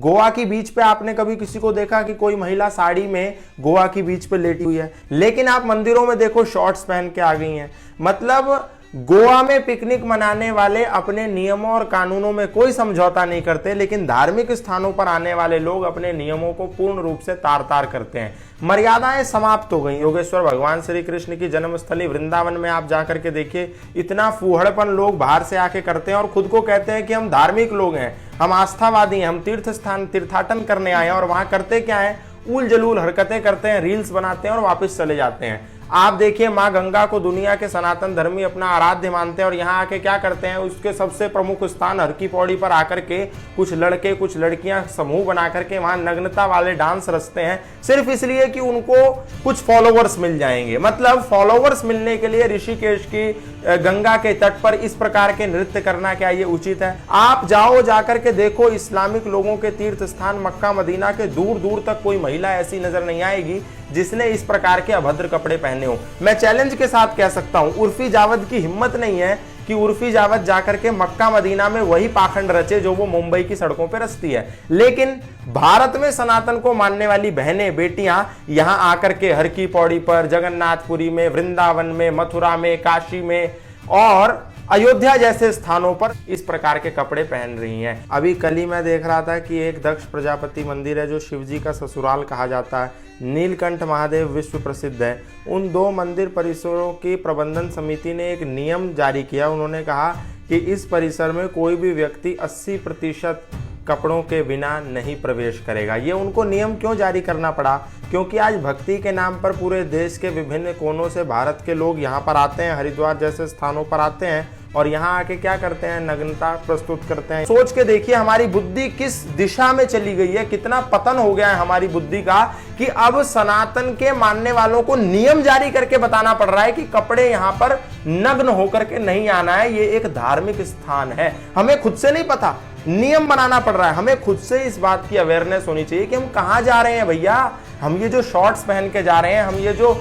गोवा की बीच पे आपने कभी किसी को देखा कि कोई महिला साड़ी में गोवा की बीच पे लेटी हुई है? लेकिन आप मंदिरों में देखो शॉर्ट्स पहन के आ गई हैं। मतलब गोवा में पिकनिक मनाने वाले अपने नियमों और कानूनों में कोई समझौता नहीं करते, लेकिन धार्मिक स्थानों पर आने वाले लोग अपने नियमों को पूर्ण रूप से तार तार करते हैं। मर्यादाएं समाप्त हो गई। योगेश्वर भगवान श्री कृष्ण की जन्मस्थली वृंदावन में आप जाकर के देखिए, इतना फूहड़पन लोग बाहर से आके करते हैं और खुद को कहते हैं कि हम धार्मिक लोग हैं, हम आस्थावादी हैं, हम तीर्थ स्थान तीर्थाटन करने आए हैं, और वहां करते क्या है, उल जलूल हरकतें करते हैं, रील्स बनाते हैं और वापस चले जाते हैं। आप देखिए, माँ गंगा को दुनिया के सनातन धर्मी अपना आराध्य मानते हैं और यहाँ आके क्या करते हैं, उसके सबसे प्रमुख स्थान हर की पौड़ी पर आकर के कुछ लड़के कुछ लड़कियां समूह बना करके वहां नग्नता वाले डांस रचते हैं, सिर्फ इसलिए कि उनको कुछ फॉलोवर्स मिल जाएंगे। मतलब फॉलोवर्स मिलने के लिए ऋषिकेश की गंगा के तट पर इस प्रकार के नृत्य करना, क्या ये उचित है? आप जाओ, जाकर के देखो इस्लामिक लोगों के तीर्थ स्थान मक्का मदीना के दूर दूर तक कोई महिला ऐसी नजर नहीं आएगी जिसने इस प्रकार के अभद्र कपड़े पहने हो। मैं चैलेंज के साथ कह सकता हूं, उर्फी जावेद की हिम्मत नहीं है कि उर्फी जावेद जाकर के मक्का मदीना में वही पाखंड रचे जो वो मुंबई की सड़कों पे रचती है। लेकिन भारत में सनातन को मानने वाली बहनें बेटियां यहां आकर के हर की पौड़ी पर, जगन्नाथपुरी में, वृंदावन में, मथुरा में, काशी में और अयोध्या जैसे स्थानों पर इस प्रकार के कपड़े पहन रही हैं। अभी कल ही मैं देख रहा था कि एक दक्ष प्रजापति मंदिर है जो शिव जी का ससुराल कहा जाता है, नीलकंठ महादेव विश्व प्रसिद्ध है। उन दो मंदिर परिसरों की प्रबंधन समिति ने एक नियम जारी किया। उन्होंने कहा कि इस परिसर में कोई भी व्यक्ति 80% कपड़ों के बिना नहीं प्रवेश करेगा। ये उनको नियम क्यों जारी करना पड़ा? क्योंकि आज भक्ति के नाम पर पूरे देश के विभिन्न कोनों से भारत के लोग यहाँ पर आते हैं, हरिद्वार जैसे स्थानों पर आते हैं और यहाँ आके क्या करते हैं, नग्नता प्रस्तुत करते हैं। सोच के देखिए हमारी बुद्धि किस दिशा में चली गई है, कितना पतन हो गया है हमारी बुद्धि का, कि अब सनातन के मानने वालों को नियम जारी करके बताना पड़ रहा है कि कपड़े यहाँ पर नग्न होकर के नहीं आना है, ये एक धार्मिक स्थान है। हमें खुद से नहीं पता, नियम बनाना पड़ रहा है। हमें खुद से इस बात की अवेयरनेस होनी चाहिए कि हम कहाँ जा रहे हैं भैया। हम ये जो शॉर्ट्स पहन के जा रहे हैं, हम ये जो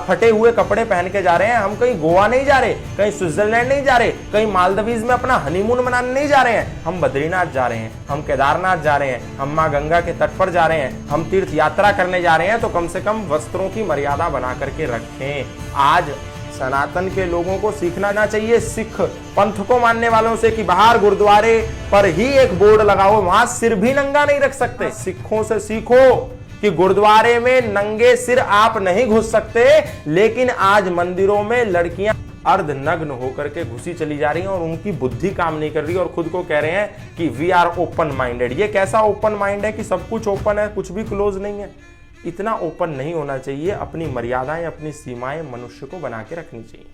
फटे हुए कपड़े पहन के जा रहे हैं, हम कहीं गोवा नहीं जा रहे, कहीं स्विट्जरलैंड नहीं जा रहे, कहीं मालदीव्स में अपना हनीमून मनाने नहीं जा रहे हैं, हम बद्रीनाथ जा रहे हैं, हम केदारनाथ जा रहे हैं, हम माँ गंगा के तट पर जा रहे हैं, हम तीर्थ यात्रा करने जा रहे हैं। तो कम से कम वस्त्रों की मर्यादा बना करके रखें। आज सनातन के लोगों को सीखना ना चाहिए सिख पंथ को मानने वालों से कि बाहर गुरुद्वारे पर ही एक बोर्ड लगाओ, वहां सिर भी नंगा नहीं रख सकते। सिखों से सीखो कि गुरुद्वारे में नंगे सिर आप नहीं घुस सकते, लेकिन आज मंदिरों में लड़कियां अर्धनग्न होकर के घुसी चली जा रही हैं और उनकी बुद्धि काम नहीं कर रही और खुद को कह रहे हैं कि वी आर ओपन माइंडेड। ये कैसा ओपन माइंड है कि सब कुछ ओपन है, कुछ भी क्लोज नहीं है? इतना ओपन नहीं होना चाहिए। अपनी मर्यादाएं, अपनी सीमाएं मनुष्य को बना के रखनी चाहिए।